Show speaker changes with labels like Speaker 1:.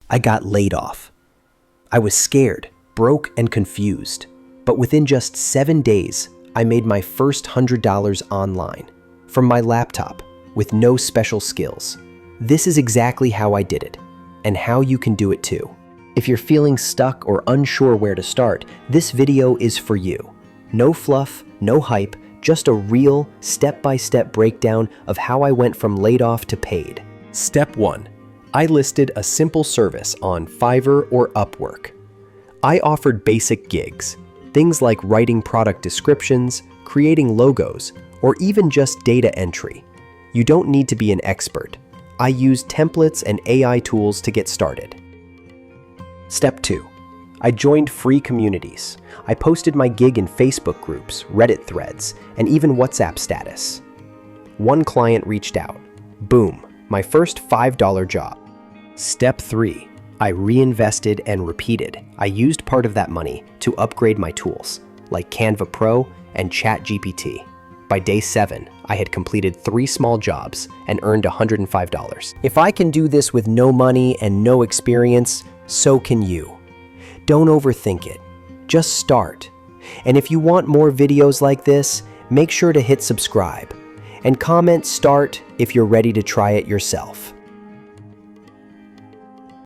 Speaker 1: I got laid off. I was scared, broke, and confused. But within just 7 days, I made my first $100 online from my laptop with no special skills. This is exactly how I did it, and how you can do it too. If you're feeling stuck or unsure where to start, this video is for you. No fluff, no hype, just a real step-by-step breakdown of how I went from laid off to paid. Step 1. I listed a simple service on Fiverr or Upwork. I offered basic gigs, things like writing product descriptions, creating logos, or even just data entry. You don't need to be an expert. I used templates and AI tools to get started. Step 2. I joined free communities. I posted my gig in Facebook groups, Reddit threads, and even WhatsApp status. One client reached out. Boom, my first $5 job. Step 3. I reinvested and repeated. I used part of that money to upgrade my tools, like Canva Pro and ChatGPT. By day 7, I had completed 3 small jobs and earned $105. If I can do this with no money and no experience, so can you. Don't overthink it. Just start. And if you want more videos like this, make sure to hit subscribe and comment "start" if you're ready to try it yourself.